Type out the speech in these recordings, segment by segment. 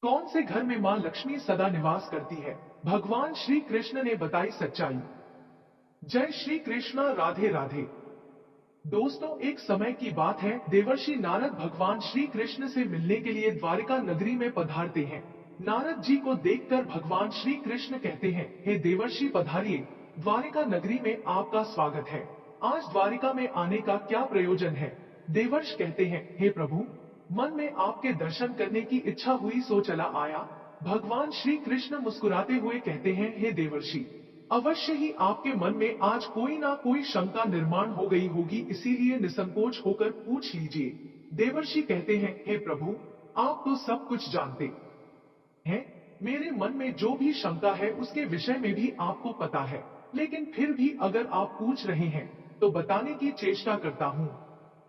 कौन से घर में मां लक्ष्मी सदा निवास करती है? भगवान श्री कृष्ण ने बताई सच्चाई। जय श्री कृष्णा, राधे राधे। दोस्तों, एक समय की बात है, देवर्षि नारद भगवान श्री कृष्ण से मिलने के लिए द्वारिका नगरी में पधारते हैं। नारद जी को देखकर भगवान श्री कृष्ण कहते हैं, हे देवर्षि पधारिए, द्वारिका नगरी में आपका स्वागत है। आज द्वारिका में आने का क्या प्रयोजन है? देवर्ष कहते हैं, हे प्रभु, मन में आपके दर्शन करने की इच्छा हुई सो चला आया। भगवान श्री कृष्ण मुस्कुराते हुए कहते हैं, हे देवर्षि, अवश्य ही आपके मन में आज कोई ना कोई शंका निर्माण हो गई होगी, इसीलिए निसंकोच होकर पूछ लीजिए। देवर्षि कहते हैं, हे प्रभु, आप तो सब कुछ जानते हैं। मेरे मन में जो भी शंका है उसके विषय में भी आपको पता है, लेकिन फिर भी अगर आप पूछ रहे हैं तो बताने की चेष्टा करता हूँ।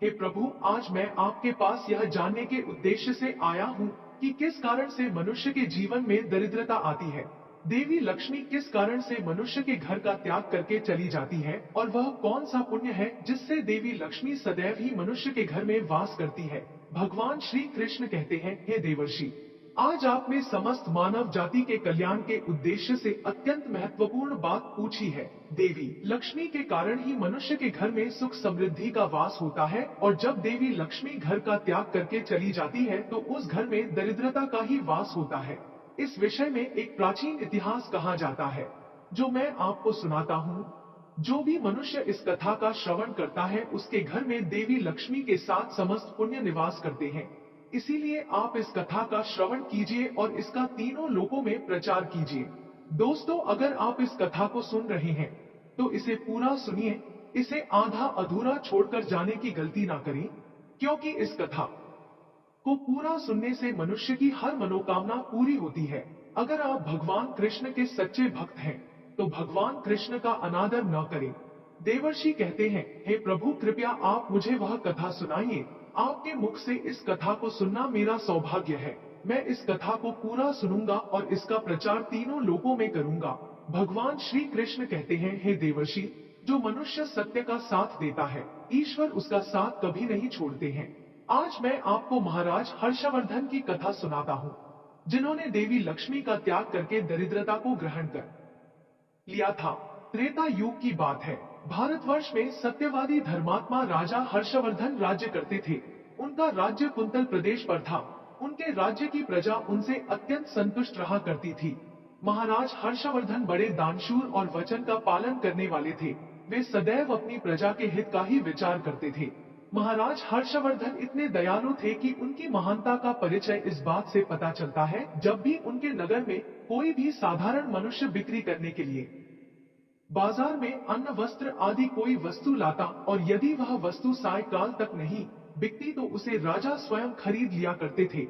हे प्रभु, आज मैं आपके पास यह जानने के उद्देश्य से आया हूँ कि किस कारण से मनुष्य के जीवन में दरिद्रता आती है। देवी लक्ष्मी किस कारण से मनुष्य के घर का त्याग करके चली जाती है, और वह कौन सा पुण्य है जिससे देवी लक्ष्मी सदैव ही मनुष्य के घर में वास करती है। भगवान श्री कृष्ण कहते हैं, हे देवर्षि, आज आपने समस्त मानव जाति के कल्याण के उद्देश्य से अत्यंत महत्वपूर्ण बात पूछी है। देवी लक्ष्मी के कारण ही मनुष्य के घर में सुख समृद्धि का वास होता है, और जब देवी लक्ष्मी घर का त्याग करके चली जाती है तो उस घर में दरिद्रता का ही वास होता है। इस विषय में एक प्राचीन इतिहास कहा जाता है, जो मैं आपको सुनाता हूँ। जो भी मनुष्य इस कथा का श्रवण करता है उसके घर में देवी लक्ष्मी के साथ समस्त पुण्य निवास करते हैं। इसीलिए आप इस कथा का श्रवण कीजिए और इसका तीनों लोकों में प्रचार कीजिए। दोस्तों, अगर आप इस कथा को सुन रहे हैं तो इसे पूरा सुनिए, इसे आधा अधूरा छोड़कर जाने की गलती ना करें, क्योंकि इस कथा को पूरा सुनने से मनुष्य की हर मनोकामना पूरी होती है। अगर आप भगवान कृष्ण के सच्चे भक्त हैं तो भगवान कृष्ण का अनादर न करें। देवर्षि कहते हैं, हे प्रभु, कृपया आप मुझे वह कथा सुनाइए। आपके मुख से इस कथा को सुनना मेरा सौभाग्य है। मैं इस कथा को पूरा सुनूंगा और इसका प्रचार तीनों लोकों में करूंगा। भगवान श्री कृष्ण कहते हैं, हे देवर्षि, जो मनुष्य सत्य का साथ देता है, ईश्वर उसका साथ कभी नहीं छोड़ते हैं। आज मैं आपको महाराज हर्षवर्धन की कथा सुनाता हूँ, जिन्होंने देवी लक्ष्मी का त्याग करके दरिद्रता को ग्रहण कर लिया था। त्रेता युग की बात है। भारतवर्ष में सत्यवादी धर्मात्मा राजा हर्षवर्धन राज्य करते थे। उनका राज्य कुंतल प्रदेश पर था। उनके राज्य की प्रजा उनसे अत्यंत संतुष्ट रहा करती थी। महाराज हर्षवर्धन बड़े दानशूर और वचन का पालन करने वाले थे। वे सदैव अपनी प्रजा के हित का ही विचार करते थे। महाराज हर्षवर्धन इतने दयालु थे कि उनकी महानता का परिचय इस बात से पता चलता है, जब भी उनके नगर में कोई भी साधारण मनुष्य बिक्री करने के लिए बाजार में अन्न वस्त्र आदि कोई वस्तु लाता, और यदि वह वस्तु सायकाल तक नहीं बिकती तो उसे राजा स्वयं खरीद लिया करते थे,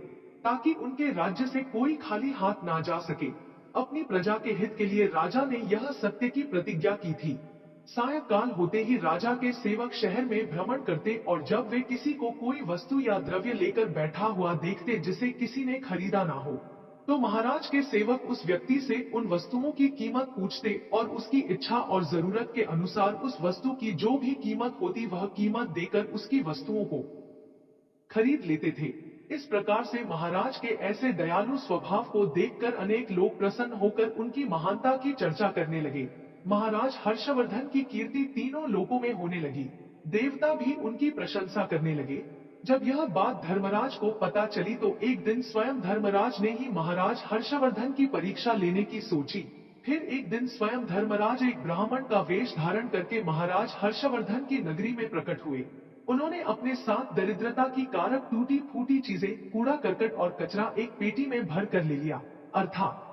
ताकि उनके राज्य से कोई खाली हाथ ना जा सके। अपनी प्रजा के हित के लिए राजा ने यह सत्य की प्रतिज्ञा की थी। सायकाल होते ही राजा के सेवक शहर में भ्रमण करते, और जब वे किसी को कोई वस्तु या द्रव्य लेकर बैठा हुआ देखते जिसे किसी ने खरीदा ना हो, तो महाराज के सेवक उस व्यक्ति से उन वस्तुओं की कीमत पूछते और उसकी इच्छा और जरूरत के अनुसार उस वस्तु की जो भी कीमत होती वह कीमत देकर उसकी वस्तुओं को खरीद लेते थे। इस प्रकार से महाराज के ऐसे दयालु स्वभाव को देखकर अनेक लोग प्रसन्न होकर उनकी महानता की चर्चा करने लगे। महाराज हर्षवर्धन की कीर्ति तीनों लोकों में होने लगी। देवता भी उनकी प्रशंसा करने लगे। जब यह बात धर्मराज को पता चली तो एक दिन स्वयं धर्मराज ने ही महाराज हर्षवर्धन की परीक्षा लेने की सोची। फिर एक दिन स्वयं धर्मराज एक ब्राह्मण का वेश धारण करके महाराज हर्षवर्धन की नगरी में प्रकट हुए। उन्होंने अपने साथ दरिद्रता की कारक टूटी फूटी चीजें, कूड़ा करकट और कचरा एक पेटी में भर कर ले लिया। अर्थात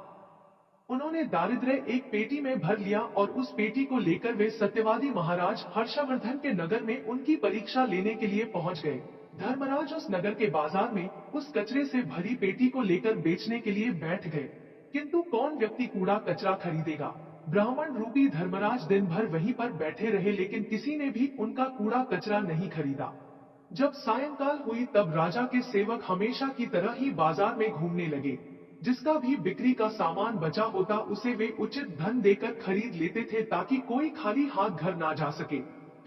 उन्होंने दारिद्र्य एक पेटी में भर लिया, और उस पेटी को लेकर वे सत्यवादी महाराज हर्षवर्धन के नगर में उनकी परीक्षा लेने के लिए पहुंच गए। धर्मराज उस नगर के बाजार में उस कचरे से भरी पेटी को लेकर बेचने के लिए बैठ गए, किंतु कौन व्यक्ति कूड़ा कचरा खरीदेगा। ब्राह्मण रूपी धर्मराज दिन भर वहीं पर बैठे रहे, लेकिन किसी ने भी उनका कूड़ा कचरा नहीं खरीदा। जब सायंकाल हुई तब राजा के सेवक हमेशा की तरह ही बाजार में घूमने लगे। जिसका भी बिक्री का सामान बचा होता उसे वे उचित धन देकर खरीद लेते थे, ताकि कोई खाली हाथ घर ना जा सके।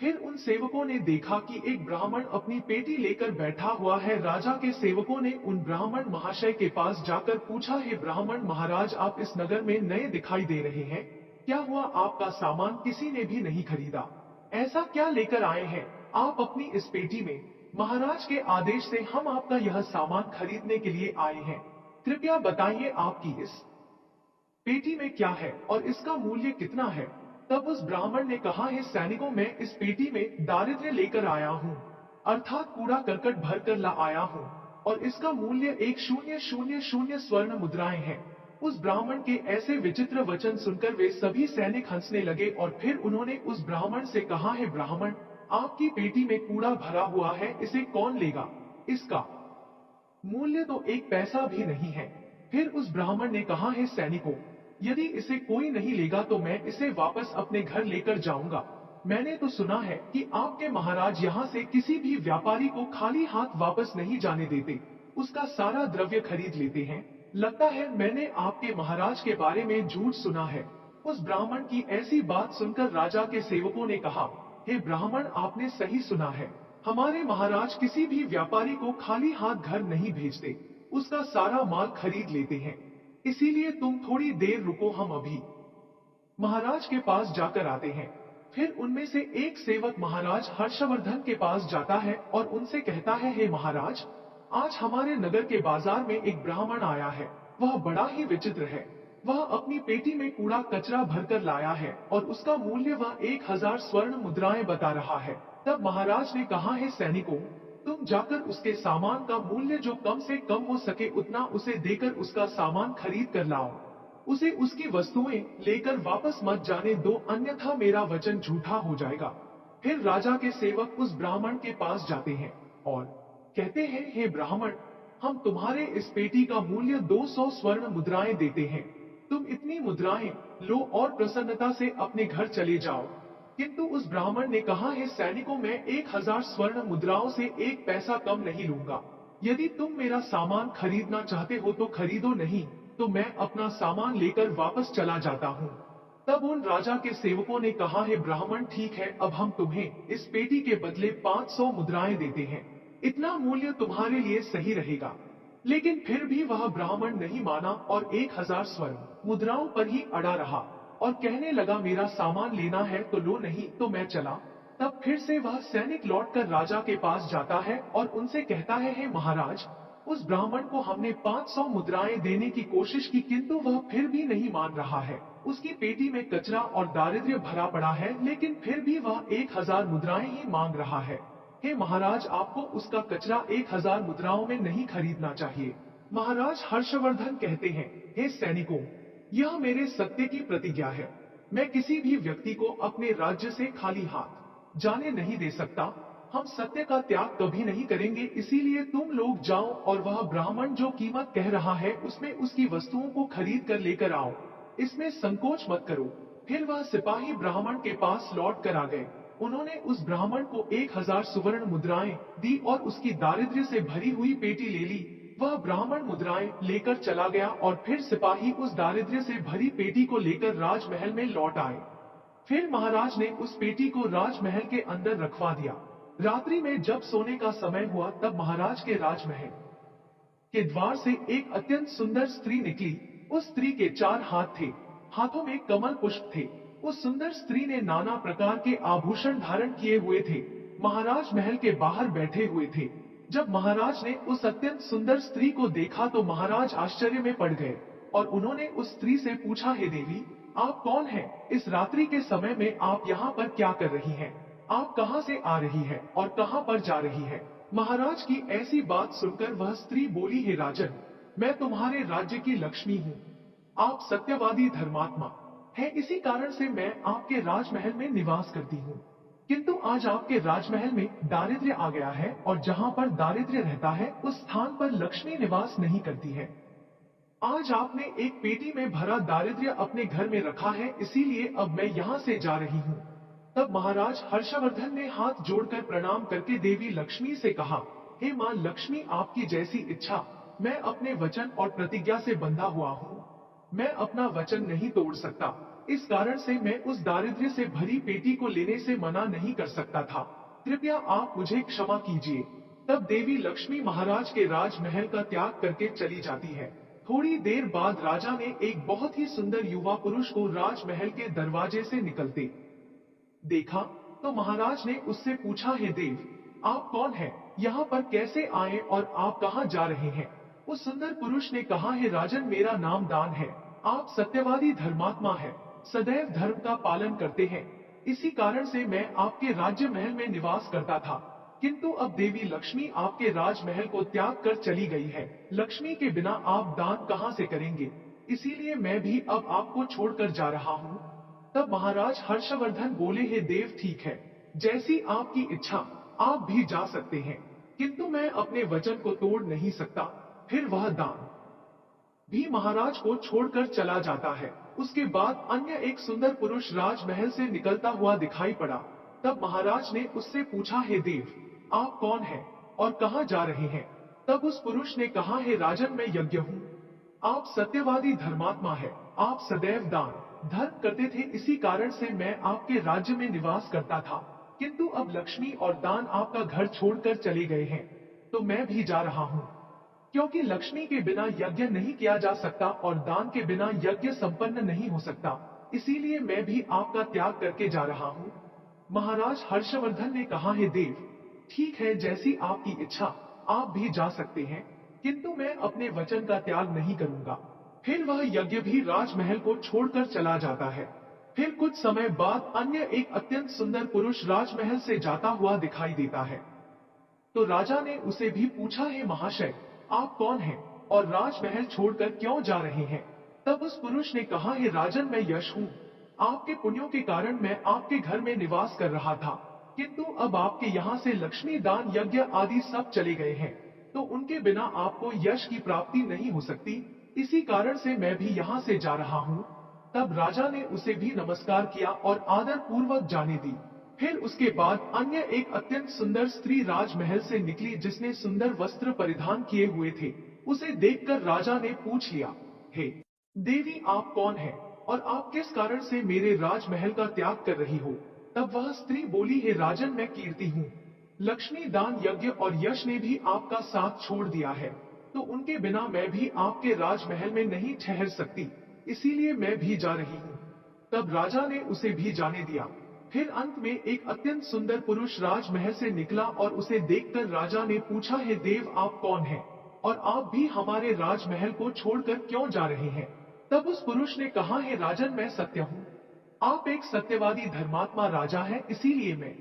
फिर उन सेवकों ने देखा कि एक ब्राह्मण अपनी पेटी लेकर बैठा हुआ है। राजा के सेवकों ने उन ब्राह्मण महाशय के पास जाकर पूछा, हे ब्राह्मण महाराज, आप इस नगर में नए दिखाई दे रहे हैं, क्या हुआ? आपका सामान किसी ने भी नहीं खरीदा, ऐसा क्या लेकर आए हैं आप अपनी इस पेटी में? महाराज के आदेश से हम आपका यह सामान खरीदने के लिए आए हैं, कृपया बताइए आपकी इस पेटी में क्या है और इसका मूल्य कितना है? तब उस ब्राह्मण ने कहा, हे सैनिकों, मैं इस पेटी में दारिद्र्य लेकर आया हूँ, अर्थात कूड़ा करकट भर कर ला आया हूँ, और इसका मूल्य 1000 स्वर्ण मुद्राएं हैं। उस ब्राह्मण के ऐसे विचित्र वचन सुनकर वे सभी सैनिक हंसने लगे और फिर उन्होंने उस ब्राह्मण से कहा, हे ब्राह्मण, आपकी पेटी में कूड़ा भरा हुआ है, इसे कौन लेगा? इसका मूल्य तो एक पैसा भी नहीं है। फिर उस ब्राह्मण ने कहा, हे सैनिकों, यदि इसे कोई नहीं लेगा तो मैं इसे वापस अपने घर लेकर जाऊंगा। मैंने तो सुना है कि आपके महाराज यहाँ से किसी भी व्यापारी को खाली हाथ वापस नहीं जाने देते, उसका सारा द्रव्य खरीद लेते हैं। लगता है मैंने आपके महाराज के बारे में झूठ सुना है। उस ब्राह्मण की ऐसी बात सुनकर राजा के सेवकों ने कहा, हे ब्राह्मण, आपने सही सुना है, हमारे महाराज किसी भी व्यापारी को खाली हाथ घर नहीं भेजते, उसका सारा माल खरीद लेते हैं। इसीलिए तुम थोड़ी देर रुको, हम अभी महाराज के पास जाकर आते हैं। फिर उनमें से एक सेवक महाराज हर्षवर्धन के पास जाता है और उनसे कहता है, हे महाराज, आज हमारे नगर के बाजार में एक ब्राह्मण आया है, वह बड़ा ही विचित्र है। वह अपनी पेटी में कूड़ा कचरा भरकर लाया है और उसका मूल्य वह 1000 स्वर्ण मुद्राएं बता रहा है। तब महाराज ने कहा, है सैनिकों, तुम जाकर उसके सामान का मूल्य जो कम से कम हो सके उतना उसे देकर उसका सामान खरीद कर लाओ। उसे उसकी वस्तुएं लेकर वापस मत जाने दो, अन्यथा मेरा वचन झूठा हो जाएगा। फिर राजा के सेवक उस ब्राह्मण के पास जाते हैं और कहते हैं, हे ब्राह्मण, हम तुम्हारे इस पेटी का मूल्य 200 स्वर्ण मुद्राएं देते हैं। तुम इतनी मुद्राएं लो और प्रसन्नता से अपने घर चले जाओ। किंतु उस ब्राह्मण ने कहा, है सैनिकों, मैं 1000 स्वर्ण मुद्राओं से एक पैसा कम नहीं लूंगा। यदि तुम मेरा सामान खरीदना चाहते हो तो खरीदो, नहीं तो मैं अपना सामान लेकर वापस चला जाता हूँ। तब उन राजा के सेवकों ने कहा, हे ब्राह्मण, ठीक है, अब हम तुम्हें इस पेटी के बदले 500 मुद्राएं देते हैं, इतना मूल्य तुम्हारे लिए सही रहेगा। लेकिन फिर भी वह ब्राह्मण नहीं माना और 1000 स्वर्ण मुद्राओं पर ही अड़ा रहा और कहने लगा, मेरा सामान लेना है तो लो, नहीं तो मैं चला। तब फिर से वह सैनिक लौटकर राजा के पास जाता है और उनसे कहता है, हे महाराज, उस ब्राह्मण को हमने 500 मुद्राएं देने की कोशिश की, किंतु वह फिर भी नहीं मान रहा है। उसकी पेटी में कचरा और दारिद्र्य भरा पड़ा है, लेकिन फिर भी वह 1000 मुद्राएं ही मांग रहा है। हे महाराज, आपको उसका कचरा 1000 मुद्राओं में नहीं खरीदना चाहिए। महाराज हर्षवर्धन कहते हैं, हे सैनिकों, यह मेरे सत्य की प्रतिज्ञा है, मैं किसी भी व्यक्ति को अपने राज्य से खाली हाथ जाने नहीं दे सकता। हम सत्य का त्याग कभी नहीं करेंगे, इसीलिए तुम लोग जाओ और वह ब्राह्मण जो कीमत कह रहा है उसमें उसकी वस्तुओं को खरीद कर लेकर आओ, इसमें संकोच मत करो। फिर वह सिपाही ब्राह्मण के पास लौट कर आ गए। उन्होंने उस ब्राह्मण को 1000 सुवर्ण मुद्राएं दी और उसकी दारिद्र्य से भरी हुई पेटी ले ली। वह ब्राह्मण मुद्राएं लेकर चला गया और फिर सिपाही उस दारिद्र्य से भरी पेटी को लेकर राजमहल में लौट आए। फिर महाराज ने उस पेटी को राजमहल के अंदर रखवा दिया। रात्रि में जब सोने का समय हुआ तब महाराज के राजमहल के द्वार से एक अत्यंत सुंदर स्त्री निकली। उस स्त्री के 4 हाथ थे, हाथों में कमल पुष्प थे। उस सुंदर स्त्री ने नाना प्रकार के आभूषण धारण किए हुए थे, महाराज महल के बाहर बैठे हुए थे। जब महाराज ने उस अत्यंत सुंदर स्त्री को देखा तो महाराज आश्चर्य में पड़ गए और उन्होंने उस स्त्री से पूछा, हे देवी, आप कौन हैं? इस रात्रि के समय में आप यहाँ पर क्या कर रही हैं? आप कहाँ से आ रही है और कहाँ पर जा रही है? महाराज की ऐसी बात सुनकर वह स्त्री बोली, हे राजन, मैं तुम्हारे राज्य की लक्ष्मी हूँ। आप सत्यवादी धर्मात्मा है, इसी कारण से मैं आपके राजमहल में निवास करती हूँ। किंतु आज आपके राजमहल में दारिद्र्य आ गया है और जहाँ पर दारिद्र्य रहता है उस स्थान पर लक्ष्मी निवास नहीं करती है। आज आपने एक पेटी में भरा दारिद्र्य अपने घर में रखा है, इसीलिए अब मैं यहाँ से जा रही हूँ। तब महाराज हर्षवर्धन ने हाथ जोड़कर प्रणाम करके देवी लक्ष्मी से कहा, हे मां लक्ष्मी, आपकी जैसी इच्छा। मैं अपने वचन और प्रतिज्ञा से बंधा हुआ हूँ, मैं अपना वचन नहीं तोड़ सकता। इस कारण से मैं उस दारिद्र्य से भरी पेटी को लेने से मना नहीं कर सकता था। कृपया आप मुझे क्षमा कीजिए। तब देवी लक्ष्मी महाराज के राजमहल का त्याग करके चली जाती है। थोड़ी देर बाद राजा ने एक बहुत ही सुंदर युवा पुरुष को राजमहल के दरवाजे से निकलते देखा, तो महाराज ने उससे पूछा, हे देव, आप कौन हैं? यहाँ पर कैसे आए और आप कहाँ जा रहे हैं? उस सुंदर पुरुष ने कहा, हे राजन, मेरा नाम दान है। आप सत्यवादी धर्मात्मा है, सदैव धर्म का पालन करते हैं। इसी कारण से मैं आपके राज्य महल में निवास करता था। किंतु अब देवी लक्ष्मी आपके राजमहल को त्याग कर चली गई है। लक्ष्मी के बिना आप दान कहाँ से करेंगे? इसीलिए मैं भी अब आपको छोड़कर जा रहा हूँ। तब महाराज हर्षवर्धन बोले, हे देव, ठीक है, जैसी आपकी इच्छा, आप भी जा सकते हैं, किंतु मैं अपने वचन को तोड़ नहीं सकता। फिर वह दान भी महाराज को छोड़कर चला जाता है। उसके बाद अन्य एक सुंदर पुरुष राजमहल से निकलता हुआ दिखाई पड़ा। तब महाराज ने उससे पूछा, हे देव, आप कौन हैं और कहाँ जा रहे हैं? तब उस पुरुष ने कहा, हे राजन, मैं यज्ञ हूँ। आप सत्यवादी धर्मात्मा है, आप सदैव दान धर्म करते थे, इसी कारण से मैं आपके राज्य में निवास करता था। किंतु अब लक्ष्मी और दान आपका घर छोड़कर चले गए हैं, तो मैं भी जा रहा हूँ। क्योंकि लक्ष्मी के बिना यज्ञ नहीं किया जा सकता और दान के बिना यज्ञ संपन्न नहीं हो सकता, इसीलिए मैं भी आपका त्याग करके जा रहा हूँ। महाराज हर्षवर्धन ने कहा, हे देव, ठीक है, जैसी आपकी इच्छा, आप भी जा सकते हैं, किंतु मैं अपने वचन का त्याग नहीं करूंगा। फिर वह यज्ञ भी राजमहल को छोड़कर चला जाता है। फिर कुछ समय बाद अन्य एक अत्यंत सुंदर पुरुष राजमहल से जाता हुआ दिखाई देता है। तो राजा ने उसे भी पूछा, हे महाशय, आप कौन हैं और राजमहल छोड़कर क्यों जा रहे हैं? तब उस पुरुष ने कहा, हे राजन, मैं यश हूँ। आपके पुण्यों के कारण मैं आपके घर में निवास कर रहा था, किंतु अब आपके यहाँ से लक्ष्मी, दान, यज्ञ आदि सब चले गए हैं, तो उनके बिना आपको यश की प्राप्ति नहीं हो सकती। इसी कारण से मैं भी यहाँ से जा रहा हूँ। तब राजा ने उसे भी नमस्कार किया और आदर पूर्वक जाने दी। फिर उसके बाद अन्य एक अत्यंत सुंदर स्त्री राजमहल से निकली, जिसने सुंदर वस्त्र परिधान किए हुए थे। उसे देखकर राजा ने पूछ लिया, हे देवी, आप कौन हैं और आप किस कारण से मेरे राजमहल का त्याग कर रही हो? तब वह स्त्री बोली, हे राजन, मैं कीर्ति हूँ। लक्ष्मी, दान, यज्ञ और यश ने भी आपका साथ छोड़ दिया है, तो उनके बिना मैं भी आपके राजमहल में नहीं ठहर सकती, इसीलिए मैं भी जा रही हूँ। तब राजा ने उसे भी जाने दिया। फिर अंत में एक अत्यंत सुंदर पुरुष राजमहल से निकला और उसे देखकर राजा ने पूछा, हे देव, आप कौन हैं और आप भी हमारे राजमहल को छोड़कर क्यों जा रहे हैं? तब उस पुरुष ने कहा, हे राजन, मैं सत्य हूँ। आप एक सत्यवादी धर्मात्मा राजा है, इसीलिए मैं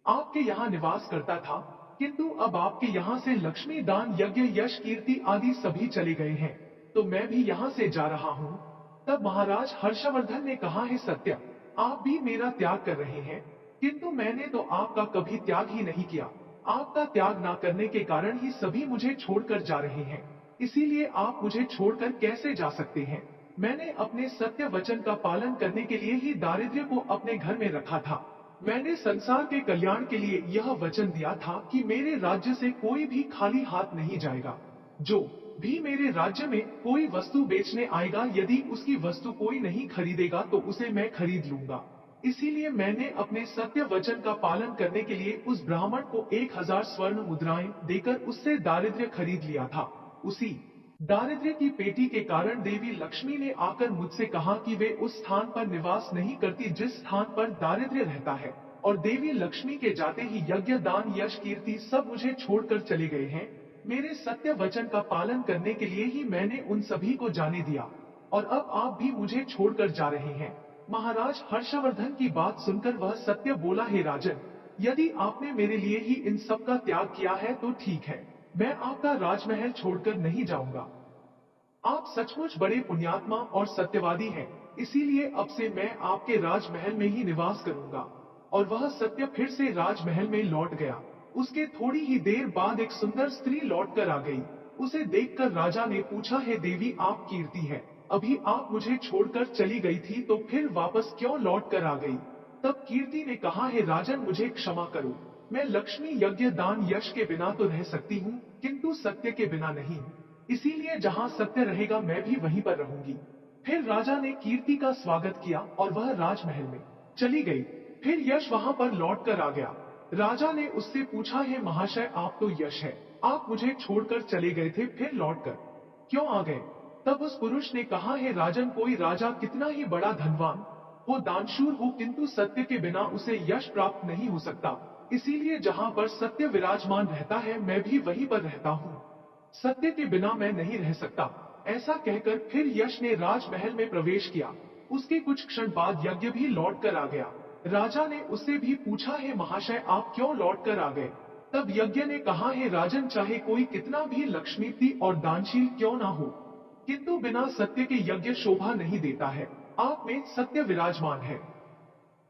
आपके यहाँ निवास करता था, किंतु अब आपके यहाँ से लक्ष्मी, दान, यज्ञ, यश, कीर्ति आदि सभी चले गए हैं, तो मैं भी यहाँ से जा रहा हूँ। तब महाराज हर्षवर्धन ने कहा, हे सत्य, आप भी मेरा त्याग कर रहे हैं, किंतु मैंने तो आपका कभी त्याग ही नहीं किया। आपका त्याग ना करने के कारण ही सभी मुझे छोड़कर जा रहे हैं, इसीलिए आप मुझे छोड़कर कैसे जा सकते हैं? मैंने अपने सत्य वचन का पालन करने के लिए ही दारिद्र्य को अपने घर में रखा था। मैंने संसार के कल्याण के लिए यह वचन दिया था कि मेरे राज्य से कोई भी खाली हाथ नहीं जाएगा। जो भी मेरे राज्य में कोई वस्तु बेचने आएगा, यदि उसकी वस्तु कोई नहीं खरीदेगा तो उसे मैं खरीद लूंगा। इसीलिए मैंने अपने सत्य वचन का पालन करने के लिए उस ब्राह्मण को 1000 स्वर्ण मुद्राएं देकर उससे दारिद्र्य खरीद लिया था। उसी दारिद्र्य की पेटी के कारण देवी लक्ष्मी ने आकर मुझसे कहा कि वे उस स्थान पर निवास नहीं करती जिस स्थान पर दारिद्र्य रहता है, और देवी लक्ष्मी के जाते ही यज्ञ, दान, यश, कीर्ति सब मुझे छोड़कर चले गए हैं। मेरे सत्य वचन का पालन करने के लिए ही मैंने उन सभी को जाने दिया, और अब आप भी मुझे छोड़कर जा रहे हैं। महाराज हर्षवर्धन की बात सुनकर वह सत्य बोला, हे राजन, यदि आपने मेरे लिए ही इन सब का त्याग किया है तो ठीक है, मैं आपका राजमहल छोड़कर नहीं जाऊंगा। आप सचमुच बड़े पुण्यात्मा और सत्यवादी हैं, इसीलिए अब से मैं आपके राजमहल में ही निवास करूंगा। और वह सत्य फिर से राजमहल में लौट गया। उसके थोड़ी ही देर बाद एक सुंदर स्त्री लौटकर आ गई। उसे देखकर राजा ने पूछा, हे देवी, आप कीर्ति है, अभी आप मुझे छोड़कर चली गई थी, तो फिर वापस क्यों लौट कर आ गई? तब कीर्ति ने कहा, हे राजन, मुझे क्षमा करो। मैं लक्ष्मी, यज्ञ, दान, यश के बिना तो रह सकती हूँ, किंतु सत्य के बिना नहीं। इसीलिए जहाँ सत्य रहेगा मैं भी वहीं पर रहूंगी। फिर राजा ने कीर्ति का स्वागत किया और वह राजमहल में चली गई। फिर यश वहां पर लौट कर आ गया। राजा ने उससे पूछा, है महाशय, आप तो यश है, आप मुझे छोड़कर चले गए थे, फिर लौटकर क्यों आ गए? तब उस पुरुष ने कहा, है राजन, कोई राजा कितना ही बड़ा धनवान हो, दानशूर हो, किंतु सत्य के बिना उसे यश प्राप्त नहीं हो सकता। इसीलिए जहां पर सत्य विराजमान रहता है, मैं भी वहीं पर रहता हूँ। सत्य के बिना मैं नहीं रह सकता। ऐसा कहकर फिर यश ने राजमहल में प्रवेश किया। उसके कुछ क्षण बाद यज्ञ भी लौट कर आ गया। राजा ने उससे भी पूछा, है महाशय, आप क्यों लौट कर आ गए? तब यज्ञ ने कहा, है राजन, चाहे कोई कितना भी लक्ष्मीपति और दानशील क्यों ना हो, किंतु बिना सत्य के यज्ञ शोभा नहीं देता है। आप में सत्य विराजमान है,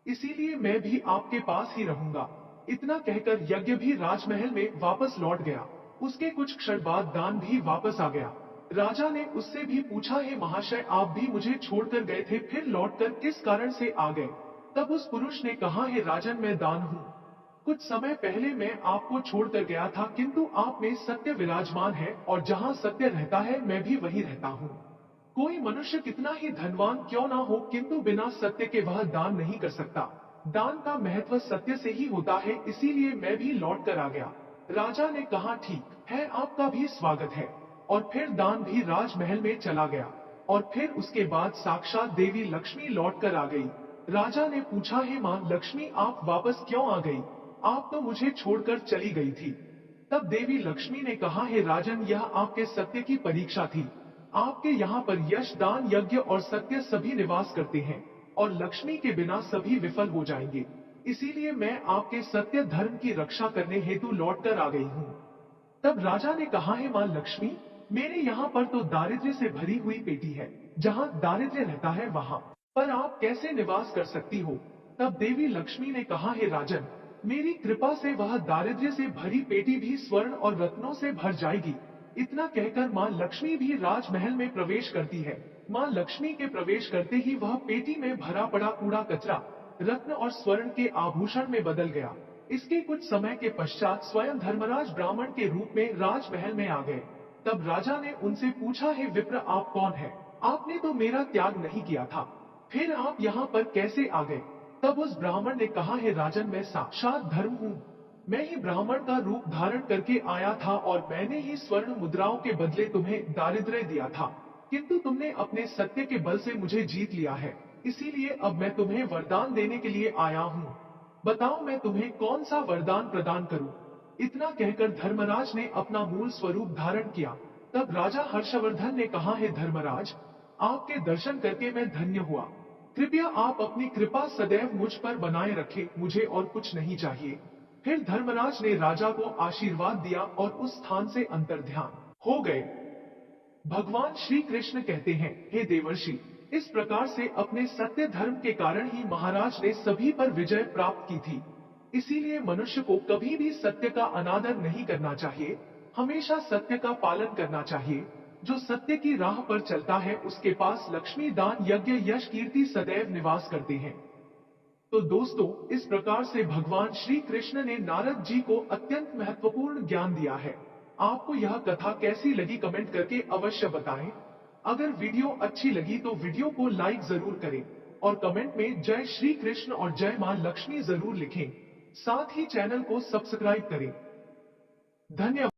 इसीलिए मैं भी आपके पास ही रहूंगा। इतना कहकर यज्ञ भी राजमहल में वापस लौट गया। उसके कुछ क्षण बाद दान भी वापस आ गया। राजा ने उससे भी पूछा, है महाशय, आप भी मुझे छोड़कर गए थे, फिर लौटकर किस कारण से आ गए? तब उस पुरुष ने कहा, है राजन, मैं दान हूँ। कुछ समय पहले मैं आपको छोड़कर गया था, किंतु आप में सत्य विराजमान है और जहाँ सत्य रहता है, मैं भी वही रहता हूँ। कोई मनुष्य कितना ही धनवान क्यों ना हो, किंतु बिना सत्य के वह दान नहीं कर सकता। दान का महत्व सत्य से ही होता है, इसीलिए मैं भी लौट कर आ गया। राजा ने कहा, ठीक है, आपका भी स्वागत है। और फिर दान भी राजमहल में चला गया। और फिर उसके बाद साक्षात देवी लक्ष्मी लौट कर आ गई। राजा ने पूछा, है मां लक्ष्मी, आप वापस क्यों आ गई? आप तो मुझे छोड़कर चली गई थी। तब देवी लक्ष्मी ने कहा, है राजन, यह आपके सत्य की परीक्षा थी। आपके यहाँ पर यश, दान, यज्ञ और सत्य सभी निवास करते हैं, और लक्ष्मी के बिना सभी विफल हो जाएंगे। इसीलिए मैं आपके सत्य धर्म की रक्षा करने हेतु लौट कर आ गई हूँ। तब राजा ने कहा, है मां लक्ष्मी, मेरे यहाँ पर तो दारिद्र्य से भरी हुई पेटी है। जहाँ दारिद्र्य रहता है, वहाँ पर आप कैसे निवास कर सकती हो? तब देवी लक्ष्मी ने कहा, है राजन, मेरी कृपा से वह दारिद्र्य से भरी पेटी भी स्वर्ण और रत्नों से भर जाएगी। इतना कहकर मां लक्ष्मी भी राजमहल में प्रवेश करती है। मां लक्ष्मी के प्रवेश करते ही वह पेटी में भरा पड़ा कूड़ा कचरा रत्न और स्वर्ण के आभूषण में बदल गया। इसके कुछ समय के पश्चात स्वयं धर्मराज ब्राह्मण के रूप में राजमहल में आ गए। तब राजा ने उनसे पूछा, है विप्र, आप कौन है? आपने तो मेरा त्याग नहीं किया था, फिर आप यहाँ पर कैसे आ गए? तब उस ब्राह्मण ने कहा, है राजन, मैं साक्षात धर्म हूँ। मैं ही ब्राह्मण का रूप धारण करके आया था और मैंने ही स्वर्ण मुद्राओं के बदले तुम्हें दारिद्र्य दिया था, किंतु तुमने अपने सत्य के बल से मुझे जीत लिया है। इसीलिए अब मैं तुम्हें वरदान देने के लिए आया हूँ। बताओ, मैं तुम्हें कौन सा वरदान प्रदान करूं? इतना कहकर धर्मराज ने अपना मूल स्वरूप धारण किया। तब राजा हर्षवर्धन ने कहा, है धर्मराज, आपके दर्शन करके मैं धन्य हुआ। कृपया आप अपनी कृपा सदैव मुझ पर बनाए रखें, मुझे और कुछ नहीं चाहिए। फिर धर्मराज ने राजा को आशीर्वाद दिया और उस स्थान से अंतर्ध्यान हो गए। भगवान श्री कृष्ण कहते हैं, हे देवर्षि, इस प्रकार से अपने सत्य धर्म के कारण ही महाराज ने सभी पर विजय प्राप्त की थी। इसीलिए मनुष्य को कभी भी सत्य का अनादर नहीं करना चाहिए, हमेशा सत्य का पालन करना चाहिए। जो सत्य की राह पर चलता है, उसके पास लक्ष्मी, दान, यज्ञ, यश, कीर्ति सदैव निवास करते हैं। तो दोस्तों, इस प्रकार से भगवान श्री कृष्ण ने नारद जी को अत्यंत महत्वपूर्ण ज्ञान दिया है। आपको यह कथा कैसी लगी, कमेंट करके अवश्य बताएं। अगर वीडियो अच्छी लगी तो वीडियो को लाइक जरूर करें और कमेंट में जय श्री कृष्ण और जय मां लक्ष्मी जरूर लिखें। साथ ही चैनल को सब्सक्राइब करें। धन्यवाद।